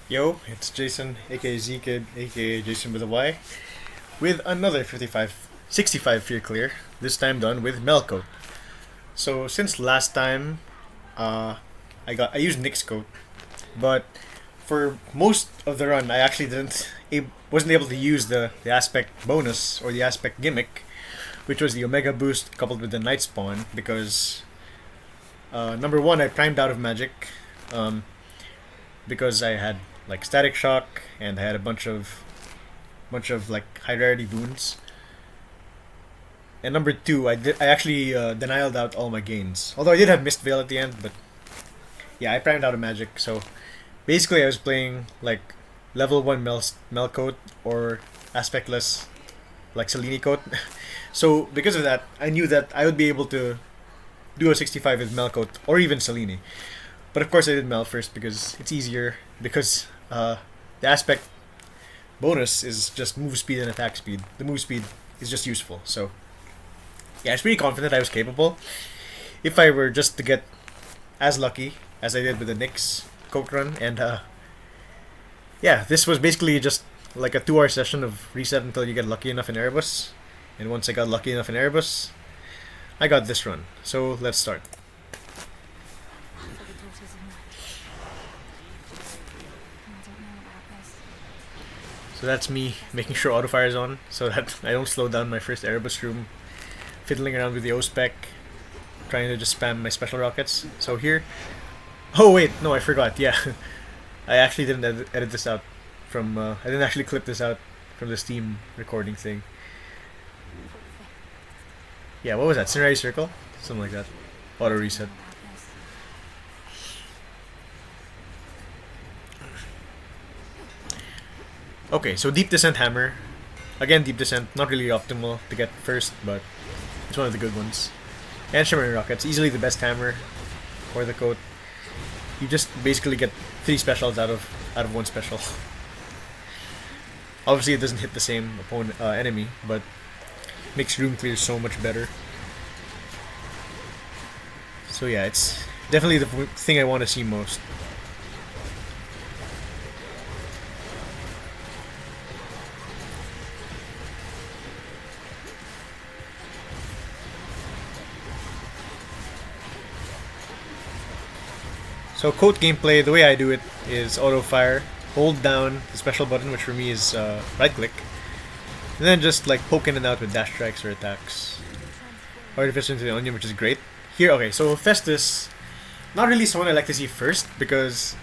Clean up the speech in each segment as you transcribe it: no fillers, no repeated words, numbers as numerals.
Yo, it's Jason, aka Z-Kid, aka Jason with a Y, with another 65 fear clear, this time done with Mel Coat. So since last time, uh, I used Nick's coat, but for most of the run, I actually wasn't able to use the aspect bonus or the aspect gimmick, which was the Omega boost coupled with the Night Spawn, because number one, I primed out of magic, um, because I had like Static Shock and I had a bunch of like high rarity boons. And number two, I actually denialed out all my gains. Although I did have Mist Veil at the end, but yeah, I primed out of magic. So basically, I was playing like level one Mel Coat or aspectless like Selene Coat. So because of that, I knew that I would be able to do a 65 with Mel Coat or even Selene. But of course, I did Mel first because it's easier. Because the aspect bonus is just move speed and attack speed. The move speed is just useful. So yeah, I was pretty confident I was capable. If I were just to get as lucky as I did with the Nyx Coke run, and yeah, this was basically just like a 2 hour session of reset until you get lucky enough in Erebus. And once I got lucky enough in Erebus, I got this run. So let's start. So that's me making sure auto fire is on so that I don't slow down my first Erebus room, fiddling around with the O-spec, trying to just spam my special rockets. So here, oh wait, no, I forgot. Yeah, I actually didn't edit this out from. I didn't actually clip this out from the Steam recording thing. Yeah, what was that? Scenario circle, something like that. Auto reset. Okay, so Deep Descent Hammer. Again, Deep Descent, not really optimal to get first, but it's one of the good ones. And Shimmering Rockets, easily the best hammer for the coat. You just basically get 3 specials out of 1 special. Obviously, it doesn't hit the same enemy, but makes room clear so much better. So yeah, it's definitely the thing I want to see most. So Coat gameplay, the way I do it is auto fire, hold down the special button, which for me is right click, and then just like poke in and out with dash strikes or attacks. Artificer into the Onion, which is great. Here, okay, so Festus, not really someone I like to see first because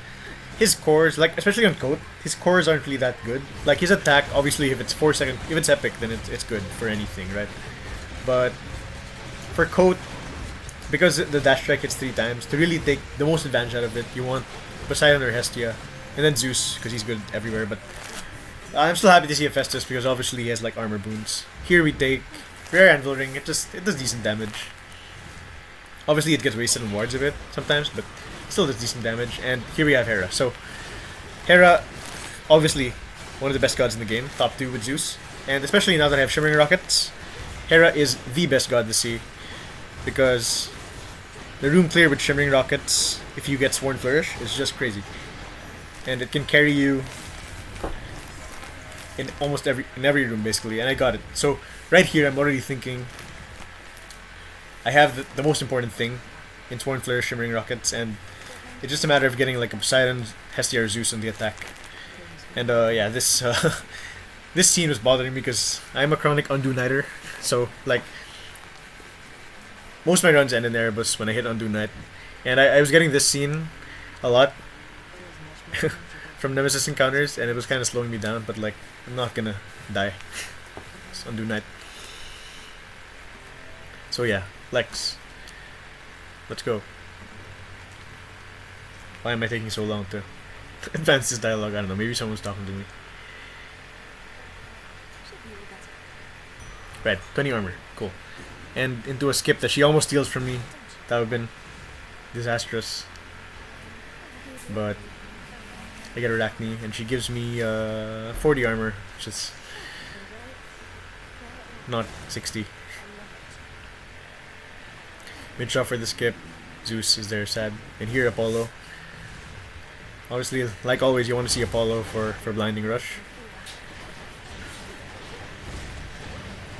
his cores, like especially on Coat, his cores aren't really that good. Like his attack, obviously, if it's 4 second, if it's epic, then it's good for anything, right? But for Coat, because the dash strike hits 3 times, to really take the most advantage out of it, you want Poseidon or Hestia, and then Zeus because he's good everywhere. But I'm still happy to see a Festus because obviously he has like armor boons. Here we take Rare Anvil Ring. It does decent damage. Obviously it gets wasted on wards a bit sometimes, but still does decent damage. And here we have Hera. So Hera, obviously one of the best gods in the game, top 2 with Zeus, and especially now that I have Shimmering Rockets, Hera is the best god to see because the room clear with Shimmering Rockets, if you get Sworn Flourish, is just crazy. And it can carry you in almost every room basically, and I got it. So right here I'm already thinking I have the most important thing in Sworn Flourish, Shimmering Rockets, and it's just a matter of getting like a Poseidon, Hestia, or Zeus on the attack. And yeah, this this scene was bothering me because I'm a chronic Undo Nighter, so like most of my runs end in Erebus when I hit Undo Night. And I was getting this scene a lot from Nemesis encounters, and it was kind of slowing me down, but like, I'm not gonna die. It's Undo Night. So yeah, Lex. Let's go. Why am I taking so long to advance this dialogue? I don't know, maybe someone's talking to me. Red, 20 armor, cool. And into a skip that she almost steals from me. That would have been disastrous. But I get her Arachne, and she gives me 40 armor, which is not 60. Mid shot for the skip. Zeus is there, sad. And here Apollo. Obviously, like always, you want to see Apollo for Blinding Rush.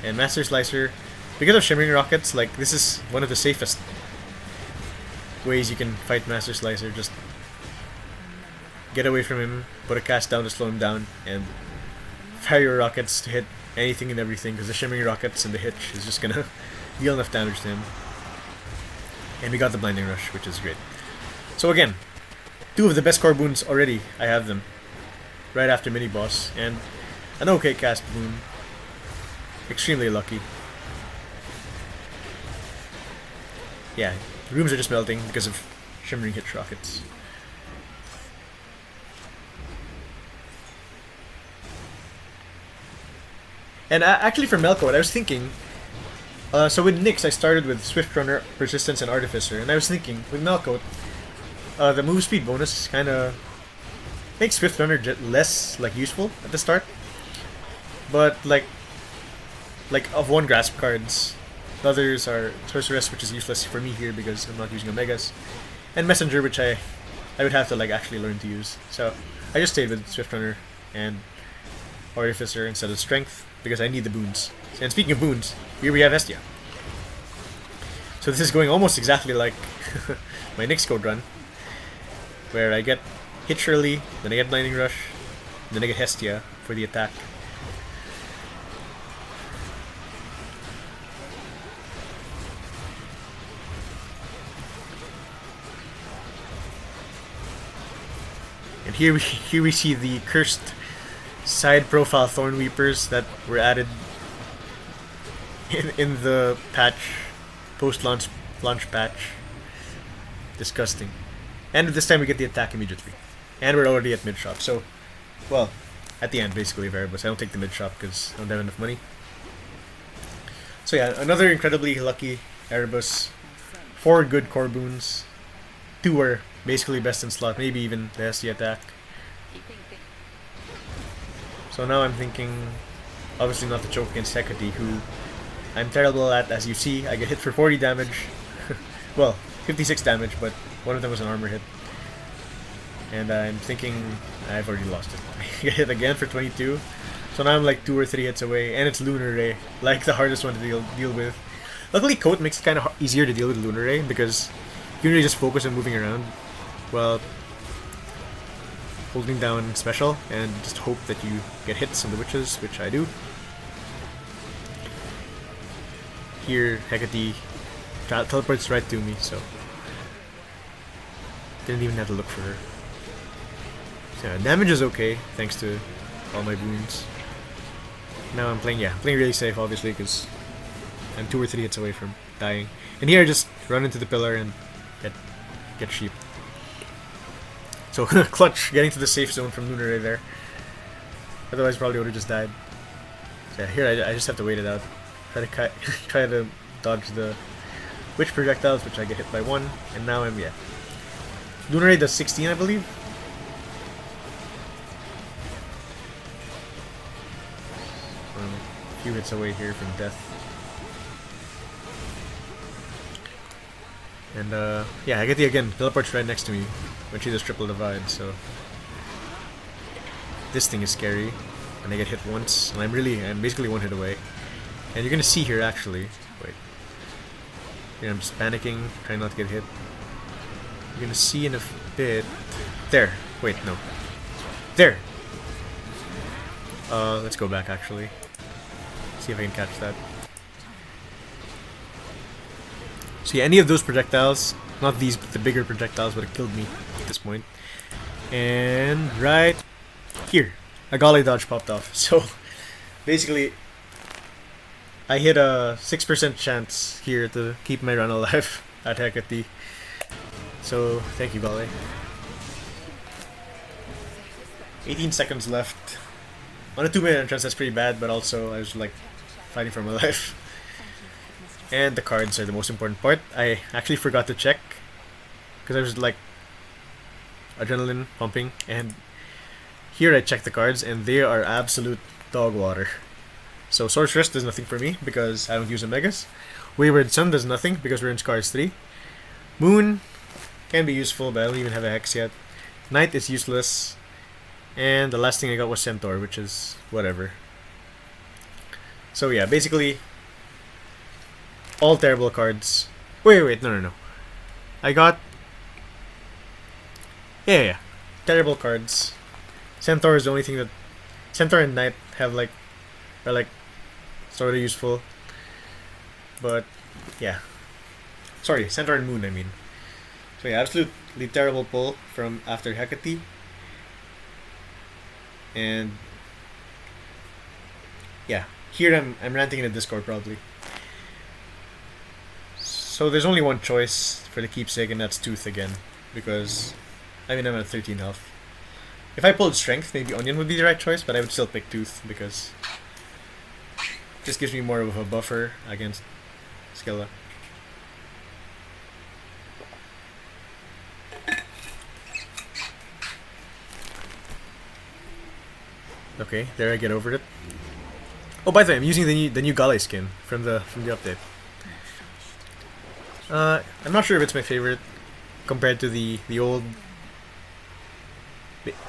And Master Slicer, because of Shimmering Rockets, like, this is one of the safest ways you can fight Master Slicer. Just get away from him, put a cast down to slow him down, and fire your rockets to hit anything and everything, because the Shimmering Rockets and the Hitch is just gonna deal enough damage to him. And we got the Blinding Rush, which is great. So again, 2 of the best core boons already, I have them. Right after Mini Boss, and an okay cast boon. Extremely lucky. Yeah, rooms are just melting because of Shimmering Hitch Rockets. And actually for Mel Coat, I was thinking, so with Nyx I started with Swift Runner, Persistence, and Artificer, and I was thinking, with Mel Coat, the move speed bonus kinda makes Swift Runner less, like, useful at the start. But, like of 1 grasp cards, the others are Sorceress, which is useless for me here because I'm not using Omegas, and Messenger, which I would have to, like, actually learn to use. So I just stayed with Swift Runner and Artificer instead of Strength, because I need the boons. And speaking of boons, here we have Estia. So this is going almost exactly like my Nyx code run, where I get Hitch early, then I get Blinding Rush, then I get Hestia for the attack. And here we see the cursed side profile Thorn Weepers that were added in the patch, post-launch patch. Disgusting. And this time we get the attack immediately. And we're already at mid-shop, so, well, at the end basically of Erebus. I don't take the mid-shop because I don't have enough money. So yeah, another incredibly lucky Erebus. 4 good core boons. 2 were basically best in slot, maybe even the Hestia attack. So now I'm thinking, obviously not to choke against Hecate, who I'm terrible at. As you see, I get hit for 40 damage. Well, 56 damage, but one of them was an armor hit. And I'm thinking I've already lost it. I get hit again for 22. So now I'm like 2 or 3 hits away, and it's Lunar Ray, like the hardest one to deal with. Luckily, Coat makes it kind of easier to deal with Lunar Ray because you can really just focus on moving around while holding down special and just hope that you get hits on the witches, which I do. Here, Hecate teleports right to me, so didn't even have to look for her. So yeah, damage is okay thanks to all my boons. Now I'm playing really safe, obviously, because I'm 2 or 3 hits away from dying. And here I just run into the pillar and get sheep. So clutch, getting to the safe zone from Lunar Ray there. Otherwise probably would have just died. So yeah, here I just have to wait it out. Try to dodge the witch projectiles, which I get hit by 1, and now I'm Lunar Ray does 16, I believe. A few hits away here from death. And Hecate again teleports right next to me when she does triple divide, so this thing is scary. And I get hit once, and I'm basically 1 hit away. And you're gonna see here actually. Wait. Here I'm just panicking, trying not to get hit. You're gonna see in a bit. There. Wait, no. There! Let's go back actually. See if I can catch that. So yeah, any of those projectiles, not these, but the bigger projectiles, would have killed me at this point. And right here, a Golly dodge popped off. So basically, I hit a 6% chance here to keep my run alive at Hecate. So thank you, Golly. 18 seconds left. On a 2-minute entrance, that's pretty bad, but also I was like fighting for my life. And the cards are the most important part. I actually forgot to check because I was like adrenaline pumping, and here I checked the cards and they are absolute dog water. So Sorceress does nothing for me because I don't use Omegas. Wayward Sun does nothing because we're in Scars 3. Moon can be useful, but I don't even have a Hex yet. Knight is useless. And the last thing I got was Centaur, which is whatever. So yeah, basically all terrible cards. Wait, no. I got yeah. Terrible cards. Centaur is the only thing that Centaur and Knight have are sort of useful. But yeah. Sorry, Centaur and Moon I mean. So yeah, absolutely terrible pull from after Hecate. And yeah, here I'm ranting in the Discord probably. So there's only one choice for the keepsake, and that's Tooth again, because I mean I'm at 13 health. If I pulled Strength, maybe Onion would be the right choice, but I would still pick Tooth because it just gives me more of a buffer against Scylla. Okay, there I get over it. Oh, by the way, I'm using the new Gale skin from the update. I'm not sure if it's my favorite compared to the old.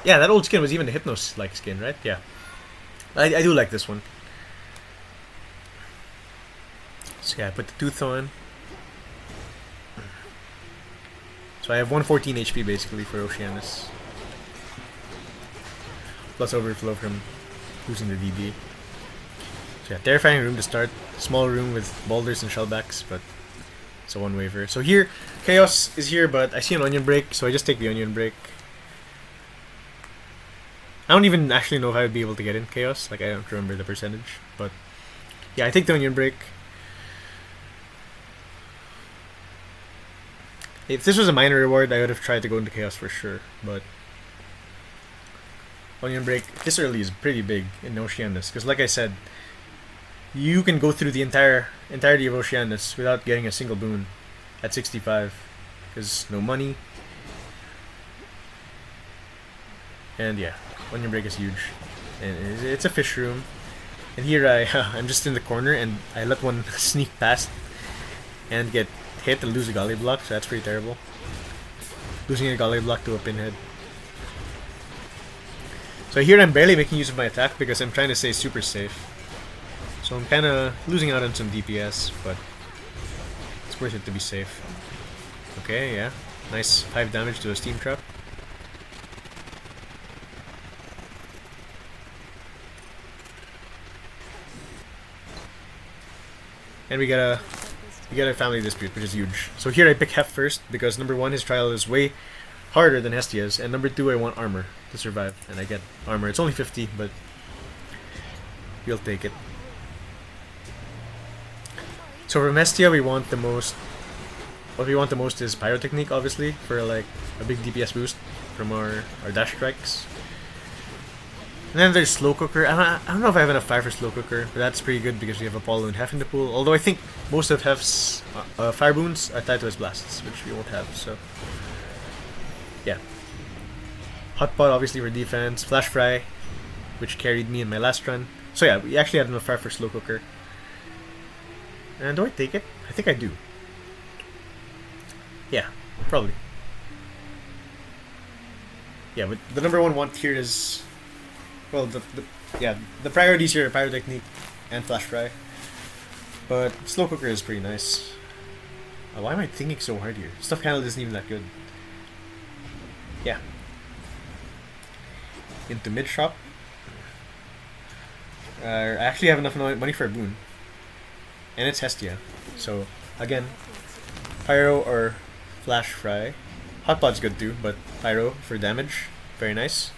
Yeah, that old skin was even the Hypnos like skin, right? Yeah, I do like this one. So yeah, I put the Tooth on. So I have 114 HP basically for Oceanus. Plus overflow from losing the DD. So yeah, terrifying room to start. Small room with boulders and shellbacks, but it's a one waiver. So here, Chaos is here, but I see an Onion Break, so I just take the Onion Break. I don't even actually know if I would be able to get in Chaos. Like, I don't remember the percentage, but yeah, I take the Onion Break. If this was a minor reward, I would have tried to go into Chaos for sure, but Onion Break this early is pretty big in Oceanus, because like I said, you can go through the entirety of Oceanus without getting a single boon at 65, because no money. And yeah, Onion Break is huge, and it's a fish room. And here I'm just in the corner, and I let one sneak past and get hit and lose a Galley block, so that's pretty terrible. Losing a Galley block to a pinhead. So here I'm barely making use of my attack because I'm trying to stay super safe. So I'm kind of losing out on some DPS, but it's worth it to be safe. Okay, yeah. Nice 5 damage to a Steam Trap. And we get a family dispute, which is huge. So here I pick Hef first because number 1, his trial is way harder than Hestia's, and number 2, I want armor to survive, and I get armor. It's only 50, but we'll take it. So from Hestia, we want the most. What we want the most is Pyrotechnique, obviously, for like a big DPS boost from our dash strikes. And then there's Slow Cooker. I don't know if I have enough fire for Slow Cooker, but that's pretty good because we have Apollo and Hef in the pool. Although I think most of Hef's fire boons are tied to his blasts, which we won't have. So yeah, Hotpot obviously for defense, Flash Fry, which carried me in my last run. So yeah, we actually had enough fire for Slow Cooker. And do I take it? I think I do. Yeah, probably. Yeah, but the number 1 want here is, well, the priorities here are Pyrotechnique and Flash Fry. But Slow Cooker is pretty nice. Why am I thinking so hard here? Stuff handle isn't even that good. Yeah. Into mid shop. I actually have enough money for a boon. And it's Hestia. So, again, Pyro or Flash Fry. Hotpot's good too, but Pyro for damage. Very nice.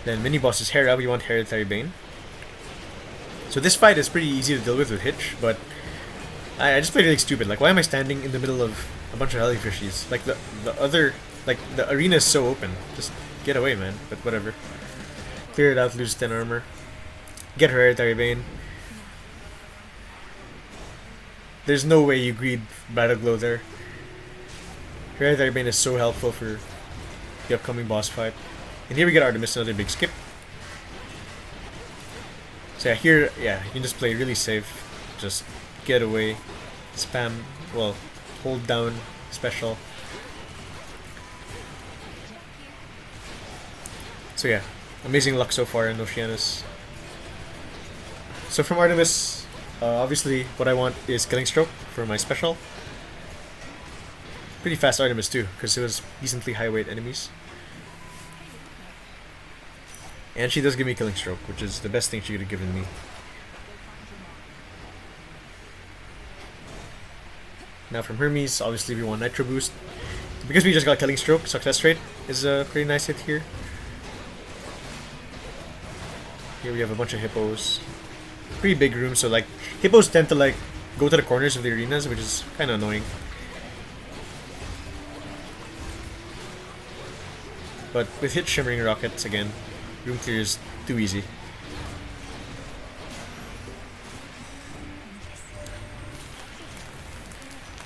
Then mini boss is Hera. We want Hereditary Bane. So this fight is pretty easy to deal with Hitch, but I just played really stupid. Like, why am I standing in the middle of a bunch of Hellfishies? Like, the arena is so open. Just get away, man. But whatever. Clear it out, lose 10 armor. Get Hereditary Bane. There's no way you greed Battle Glow there. Hereditary Bane is so helpful for the upcoming boss fight. And here we get Artemis, another big skip. So yeah, here, yeah, you can just play really safe. Just get away, spam, well, hold down special. So yeah, amazing luck so far in Oceanus. So from Artemis, obviously what I want is Killing Stroke for my special. Pretty fast Artemis too, because it was decently high weight enemies. And she does give me Killing Stroke, which is the best thing she could have given me. Now from Hermes, obviously we want Nitro Boost. Because we just got Killing Stroke, success rate is a pretty nice hit here. Here we have a bunch of hippos. Pretty big room, so like hippos tend to like go to the corners of the arenas, which is kind of annoying. But with Hitch Shimmering Rockets again, room clear is too easy.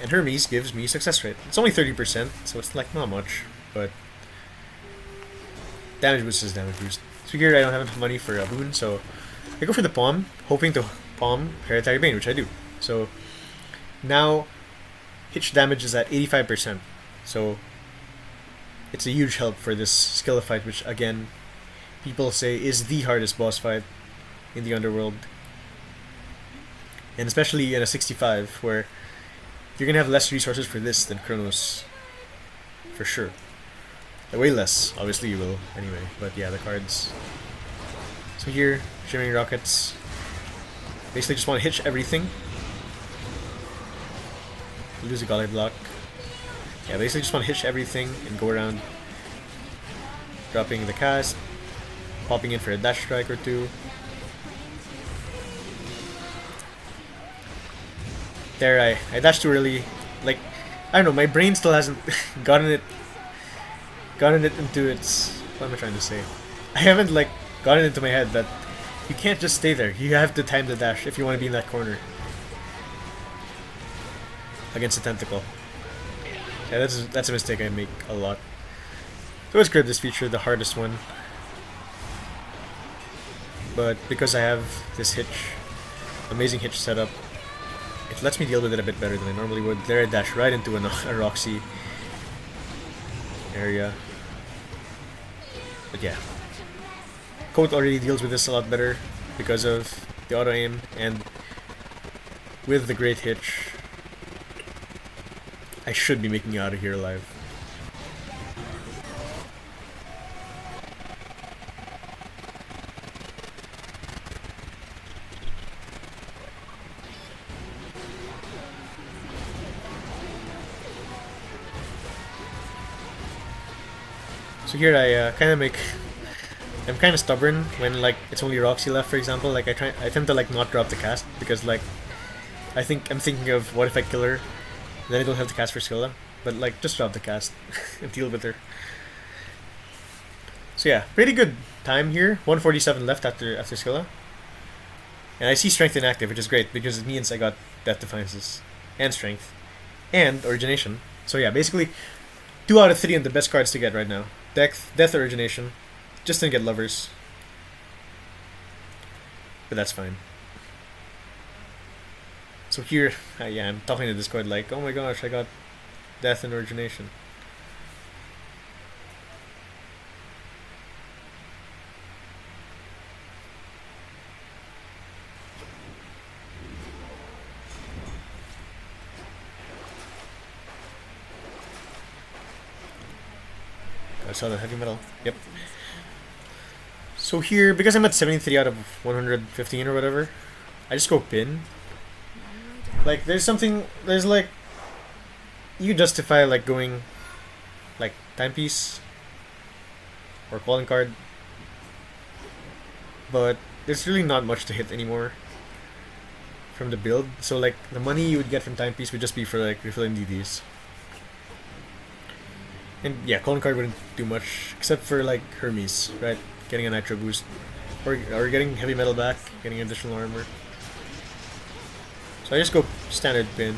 And Hermes gives me success rate. It's only 30%, so it's like not much, but damage boost is damage boost. So here I don't have enough money for a boon, so I go for the palm, hoping to palm Hereditary Bane, which I do. So now Hitch damage is at 85%, so it's a huge help for this Scylla fight, which again people say is the hardest boss fight in the underworld, and especially in a 65 where you're gonna have less resources for this than Chronos, for sure. Way less, obviously you will anyway, but yeah, the cards. So here, Shimmering Rockets. Basically just want to hitch everything. Lose a Gauntlet block. Yeah, basically just want to hitch everything and go around dropping the cast, popping in for a dash strike or two. There, I dashed too early. Like, I don't know, my brain still hasn't gotten it into its... What am I trying to say? I haven't, like, gotten into my head that you can't just stay there. You have to time the dash if you want to be in that corner. Against a tentacle. Yeah, that's a mistake I make a lot. So let's grab this feature, the hardest one. But because I have this hitch, amazing hitch setup, it lets me deal with it a bit better than I normally would. There I dash right into a Roxy area. But yeah. Coat already deals with this a lot better because of the auto aim, and with the great hitch, I should be making it out of here alive. So here I I'm kind of stubborn when like it's only Roxy left, for example. Like I tend to like not drop the cast because like I'm thinking of what if I kill her, and then I don't have to cast for Scylla. But like just drop the cast and deal with her. So yeah, pretty good time here. 147 left after Scylla, and I see Strength inactive, which is great because it means I got Death Defiances and Strength and Origination. So yeah, basically 2 out of 3 on the best cards to get right now. Death Origination. Just didn't get Lovers. But that's fine. So here, yeah, I'm talking to Discord like, oh my gosh, I got Death and Origination. I saw the heavy metal. Yep. So here, because I'm at 73 out of 115 or whatever, I just go pin. Like, there's like, you justify like going like timepiece or calling card, but there's really not much to hit anymore from the build. So like the money you would get from timepiece would just be for like refilling DDs. And yeah, calling card wouldn't do much except for like Hermes, right? Getting a nitro boost, or getting heavy metal back, getting additional armor. So I just go standard pin.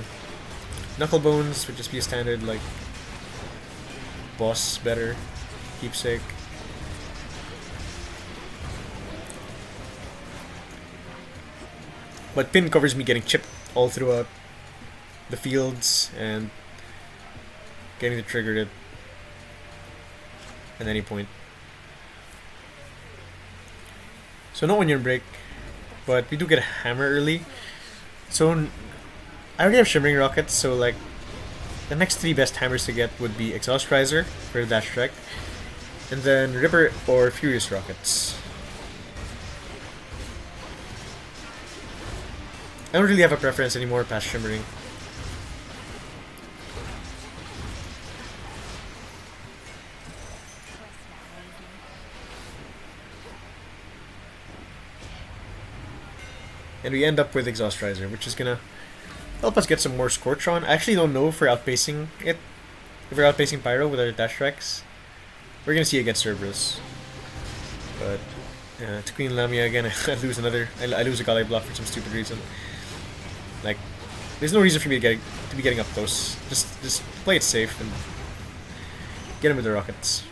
Knuckle bones would just be a standard like boss better, keepsake. But pin covers me getting chipped all throughout the fields and getting to trigger it at any point. So no onion break, but we do get a hammer early. So I already have shimmering rockets, so like the next three best hammers to get would be exhaust riser for dash strike, and then ripper or furious rockets. I don't really have a preference anymore past shimmering. And we end up with Exhaust Riser, which is gonna help us get some more Scorch on. I actually don't know if we're outpacing it. If we're outpacing Pyro with our dash strikes. We're gonna see against Cerberus. But to Queen Lamia again, I lose another. I lose a Galley block for some stupid reason. Like, there's no reason for me to be getting up close. Just play it safe and get him with the rockets.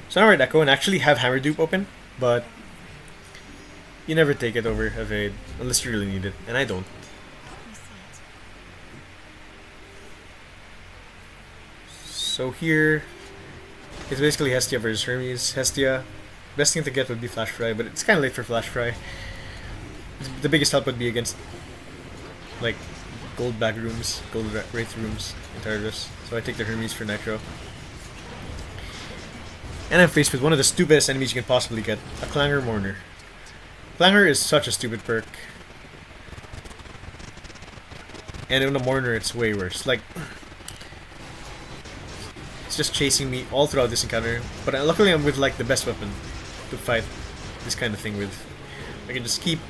So now we're at Echo and actually have Hammer Dupe open, but you never take it over Evade unless you really need it, and I don't. So here, it's basically Hestia versus Hermes. Hestia, best thing to get would be Flash Fry, but it's kind of late for Flash Fry. The biggest help would be against, like, gold bag rooms, gold wraith rooms in Tartarus. So I take the Hermes for Nitro. And I'm faced with one of the stupidest enemies you can possibly get, a Clanger Mourner. Clanger is such a stupid perk. And in a Mourner, it's way worse. Like, it's just chasing me all throughout this encounter. But luckily I'm with, like, the best weapon to fight this kind of thing with. I can just keep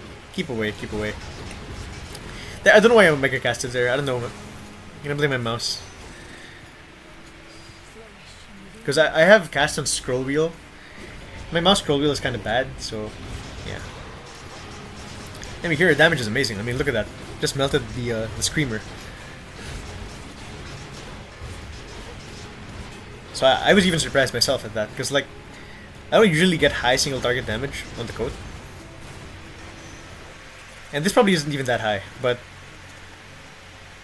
away, keep away. I don't know why I'm Mega Casted there, I don't know. I'm gonna blame my mouse. Because I have cast on scroll wheel. My mouse scroll wheel is kind of bad, so yeah. I mean, here the damage is amazing. I mean, look at that. Just melted the Screamer. So I was even surprised myself at that, because like, I don't usually get high single target damage on the coat. And this probably isn't even that high, but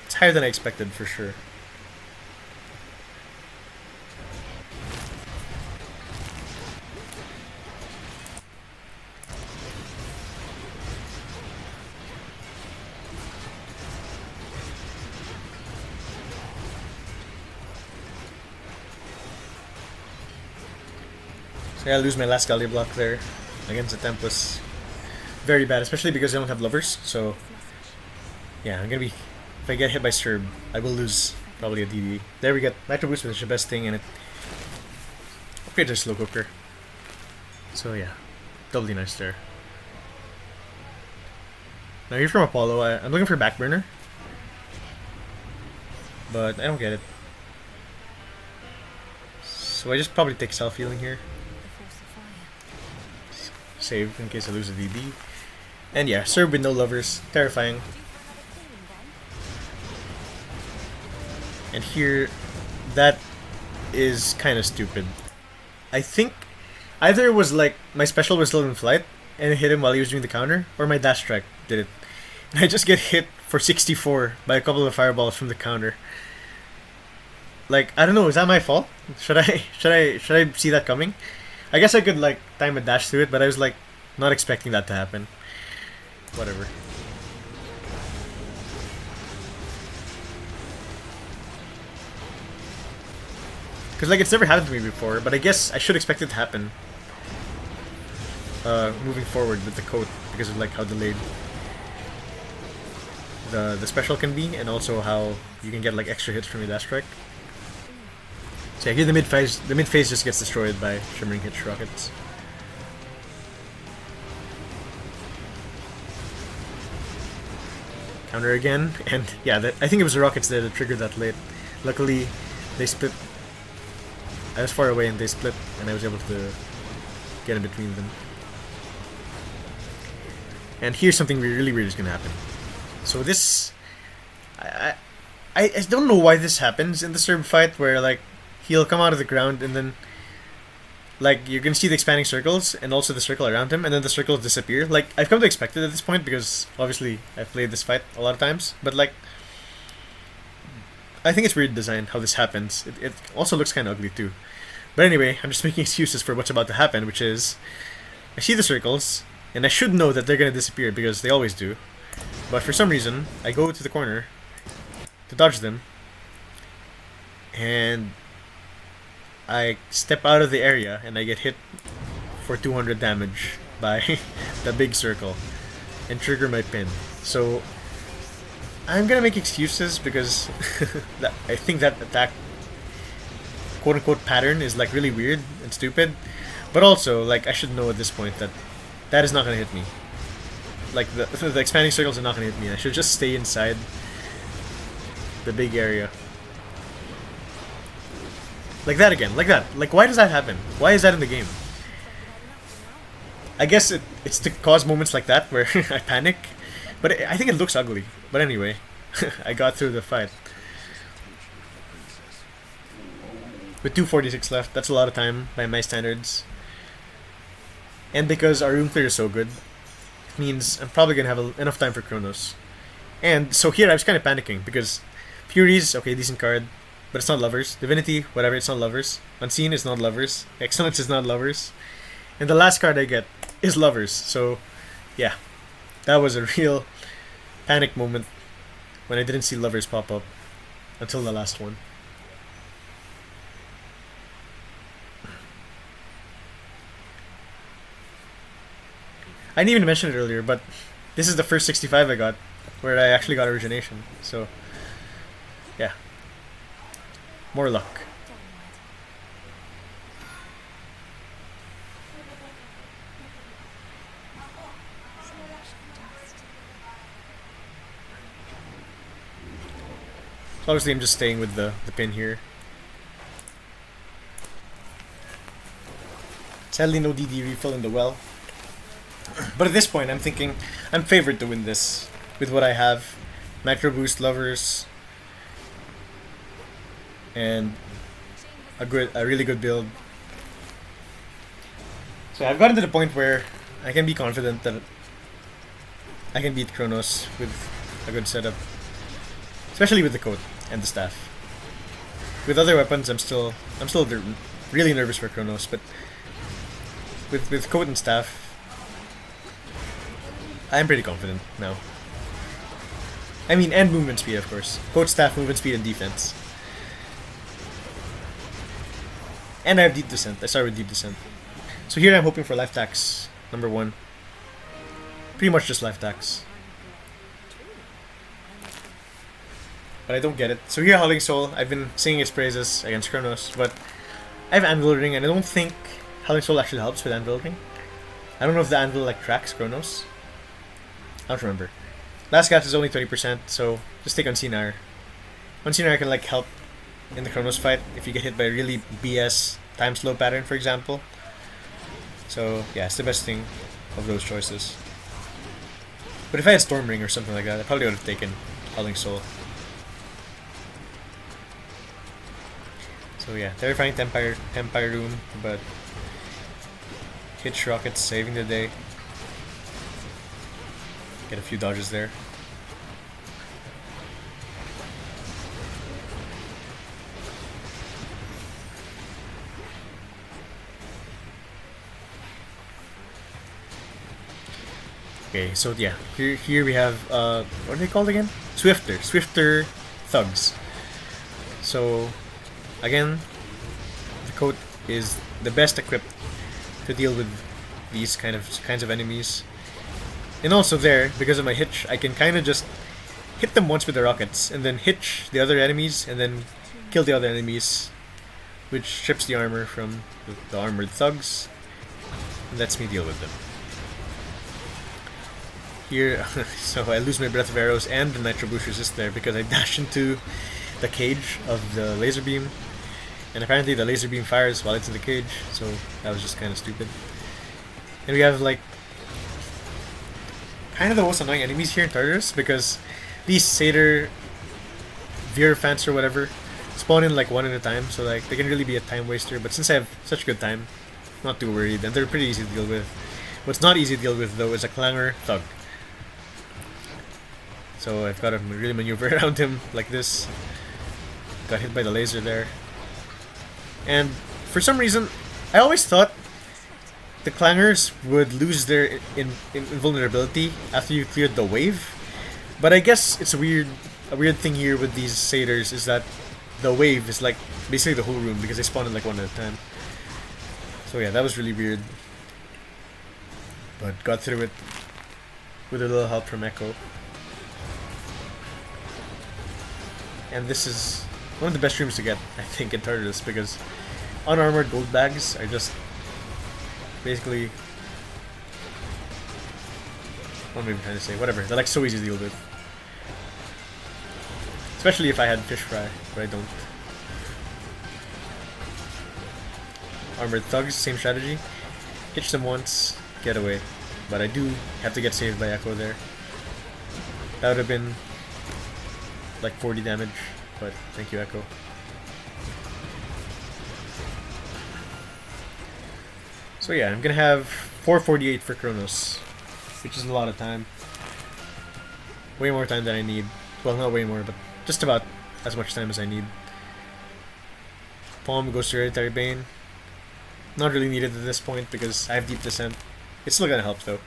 it's higher than I expected for sure. So I lose my last Gallia block there against the Tempest. Very bad, especially because I don't have lovers, so yeah, I'm gonna be, if I get hit by Cerb, I will lose probably a DD. There we get Nitro Boost, which is the best thing, and it upgrades our Slow Cooker. So yeah, doubly nice there. Now here from Apollo, I'm looking for Backburner, but I don't get it. So I just probably take self-healing here. Save in case I lose a DD. And yeah, Cerb with no lovers. Terrifying. And here, that is kind of stupid. I think either it was like my special was still in flight and it hit him while he was doing the counter, or my dash strike did it. And I just get hit for 64 by a couple of fireballs from the counter. Like, I don't know, is that my fault? Should I see that coming? I guess I could like time a dash through it, but I was like not expecting that to happen. Whatever. Because like it's never happened to me before, but I guess I should expect it to happen. Moving forward with the coat because of like how delayed the special can be, and also how you can get like extra hits from your dash strike. So yeah, here the mid phase just gets destroyed by Shimmering Hitch rockets. Counter again, and yeah, I think it was the rockets there that triggered that late. Luckily, they split. I was far away and they split, and I was able to get in between them. And here's something really weird is gonna happen. So this, I don't know why this happens in the Cerb fight, where like he'll come out of the ground and then like you're gonna see the expanding circles and also the circle around him, and then the circles disappear. Like I've come to expect it at this point because obviously I've played this fight a lot of times, but like I think it's weird design how this happens. It also looks kind of ugly too, But anyway, I'm just making excuses for what's about to happen, which is I see the circles, and I should know that they're gonna disappear because they always do. But for some reason, I go to the corner to dodge them, and I step out of the area and I get hit for 200 damage by the big circle and trigger my pin. So I'm gonna make excuses because I think that attack quote-unquote pattern is like really weird and stupid, but also like I should know at this point that that is not gonna hit me. Like the expanding circles are not gonna hit me. I should just stay inside the big area. Like that again, like that. Like why does that happen? Why is that in the game? I guess it's to cause moments like that where I panic, but I think it looks ugly. But anyway, I got through the fight. With 246 left, that's a lot of time by my standards. And because our room clear is so good, it means I'm probably going to have enough time for Chronos. And so here I was kind of panicking because Furies, okay, decent card, but it's not Lovers. Divinity, whatever, it's not Lovers. Unseen is not Lovers. Excellence is not Lovers. And the last card I get is Lovers. So, yeah, that was a real panic moment when I didn't see Lovers pop up until the last one. I didn't even mention it earlier, but this is the first 65 I got where I actually got Origination. So, yeah. More luck. So obviously I'm just staying with the pin here. Sadly no DD refill in the well. But at this point I'm thinking I'm favored to win this with what I have. Nitro Boost, Lovers, and a really good build. So I've gotten to the point where I can be confident that I can beat Chronos with a good setup. Especially with the coat and the staff. With other weapons I'm still really nervous for Chronos, but with coat and staff I'm pretty confident now. I mean, and movement speed, of course. Coat, staff, movement speed, and defense. And I have Deep Descent. I start with Deep Descent. So here I'm hoping for Life Tax, number 1. Pretty much just Life Tax. But I don't get it. So here, Howling Soul, I've been singing its praises against Chronos, but I have Anvil Ring, and I don't think Howling Soul actually helps with Anvil Ring. I don't know if the Anvil like tracks Chronos. I don't remember. Last cast is only 20%, so just take Unseen Ire. Unseen Ire can like help in the Chronos fight if you get hit by a really BS time slow pattern, for example. So yeah, it's the best thing of those choices. But if I had Storm Ring or something like that, I probably would have taken Howling Soul. So yeah, terrifying Tempire Room, but Hitch Rockets saving the day. Get a few dodges there. Okay, so yeah, here we have what are they called again? Swifter thugs. So again, the coat is the best equipped to deal with these kinds of enemies. And also there, because of my hitch, I can kind of just hit them once with the rockets, and then hitch the other enemies, and then kill the other enemies, which strips the armor from the armored thugs, and lets me deal with them. Here, so I lose my Breath of Arrows and the Nitro Boost resist there because I dash into the cage of the laser beam, and apparently the laser beam fires while it's in the cage, so that was just kind of stupid. And we have like kind of the most annoying enemies here in Tartarus because these Satyr Virophants or whatever spawn in like one at a time, so like they can really be a time waster, but since I have such good time, not too worried, and they're pretty easy to deal with. What's not easy to deal with though is a Clangor Thug. So I've got to really maneuver around him like this. Got hit by the laser there. And for some reason, I always thought the clangers would lose their invulnerability after you cleared the wave. But I guess it's a weird thing here with these satyrs is that the wave is like basically the whole room because they spawn in like one at a time. So yeah, that was really weird. But got through it with a little help from Echo. And this is one of the best rooms to get, I think, in Tartarus because unarmored gold bags are just basically, what am I even trying to say? Whatever, they're like so easy to deal with. Especially if I had fish fry, but I don't. Armored thugs, same strategy. Hitch them once, get away. But I do have to get saved by Echo there. That would have been like 40 damage, but thank you, Echo. So yeah, I'm gonna have 448 for Chronos, which is a lot of time. Way more time than I need. Well, not way more, but just about as much time as I need. Palm goes to Hereditary Bane. Not really needed at this point because I have Deep Descent. It's still gonna help though.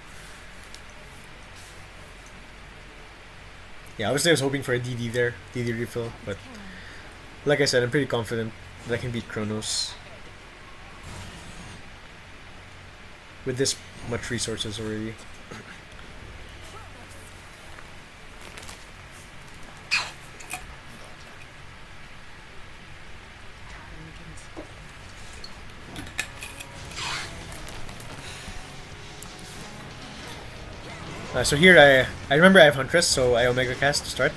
Yeah, obviously I was hoping for a DD there, DD refill, but like I said, I'm pretty confident that I can beat Chronos with this much resources already. So here I remember I have Huntress, so I Omega cast to start.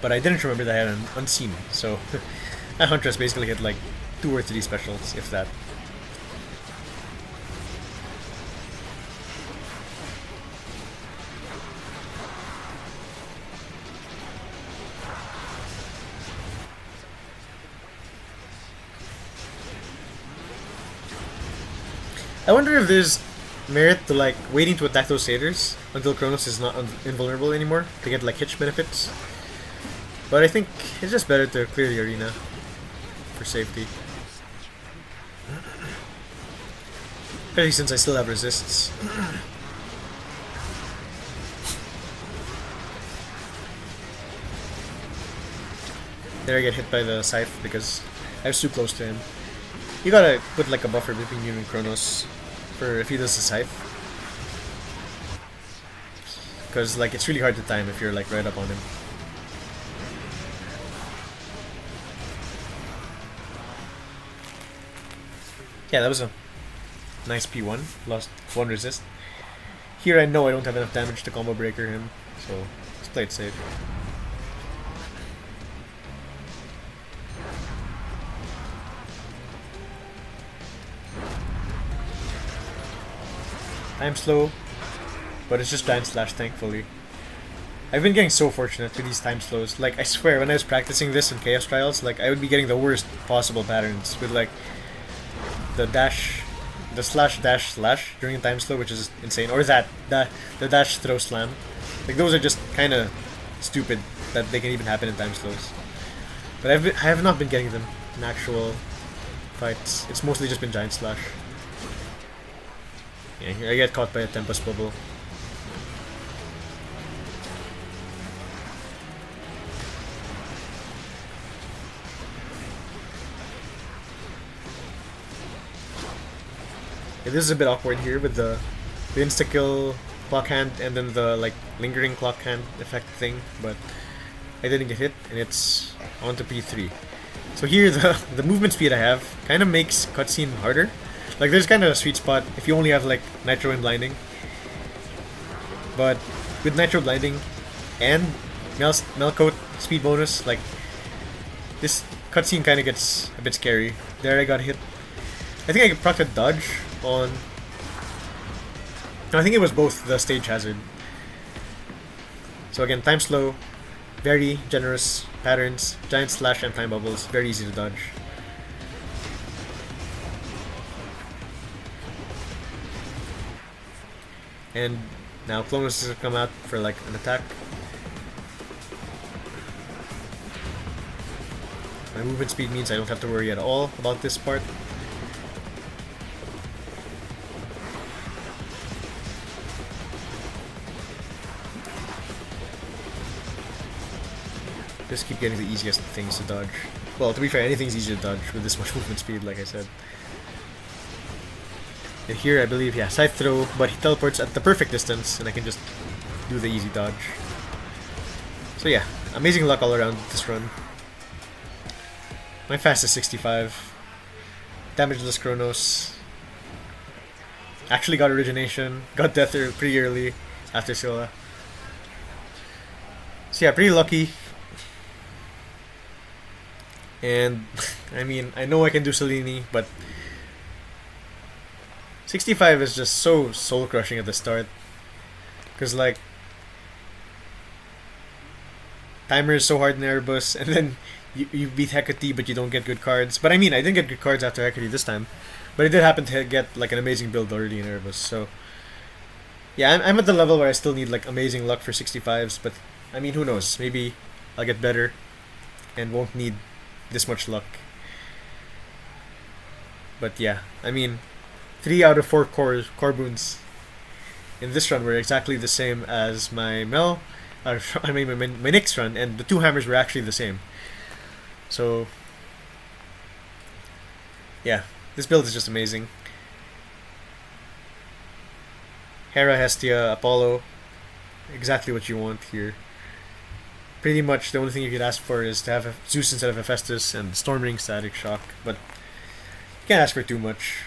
But I didn't remember that I had an Unseen, so that Huntress basically hit like 2 or 3 specials, if that. I wonder if there's merit to like waiting to attack those satyrs until Chronos is not invulnerable anymore to get like Hitch benefits. But I think it's just better to clear the arena for safety. Especially since I still have resists. There I get hit by the scythe because I was too close to him. You gotta put like a buffer between you and Chronos for if he does the scythe. Because like it's really hard to time if you're like right up on him. Yeah, that was a nice P1. Lost 1 resist. Here I know I don't have enough damage to combo breaker him, so let's play it safe. I'm slow, but it's just Giant Slash, thankfully. I've been getting so fortunate with these time slows. Like, I swear, when I was practicing this in Chaos Trials, like, I would be getting the worst possible patterns with, like, the dash, the slash dash slash during a time slow, which is insane. Or the dash throw slam. Like, those are just kind of stupid that they can even happen in time slows. But I have not been getting them in actual fights. It's mostly just been Giant Slash. Yeah, here I get caught by a Tempest Bubble. Yeah, this is a bit awkward here with the insta-kill clock hand and then the like lingering clock hand effect thing, but I didn't get hit and it's on to P3. So here the movement speed I have kind of makes cutscene harder. Like, there's kind of a sweet spot if you only have, like, Nitro and Blinding. But with Nitro Blinding and Mel Coat speed bonus, like, this cutscene kind of gets a bit scary. There I got hit. I think I procced a dodge on... No, I think it was both the stage hazard. So again, time slow, very generous patterns, Giant Slash and time bubbles, very easy to dodge. And now Chronos is gonna come out for like an attack. My movement speed means I don't have to worry at all about this part. Just keep getting the easiest things to dodge. Well, to be fair, anything's easy to dodge with this much movement speed, like I said. And here, I believe, yeah, side throw, but he teleports at the perfect distance, and I can just do the easy dodge. So yeah, amazing luck all around this run. My fast is 65. Damageless Chronos. Actually got origination. Got death pretty early after Scylla. So yeah, pretty lucky. And I mean, I know I can do Cellini, but 65 is just so soul crushing at the start. Because like, timer is so hard in Erebus, and then you beat Hecate, but you don't get good cards. But I mean, I didn't get good cards after Hecate this time. But I did happen to get like an amazing build already in Erebus. So yeah, I'm at the level where I still need like amazing luck for 65s. But I mean, who knows? Maybe I'll get better and won't need this much luck. But yeah, I mean, 3 out of 4 core boons in this run were exactly the same as my Mel. I mean, my Nyx run, and the 2 hammers were actually the same. So yeah, this build is just amazing. Hera, Hestia, Apollo, exactly what you want here. Pretty much the only thing you could ask for is to have Zeus instead of Hephaestus and Storm Ring Static Shock, but you can't ask for too much.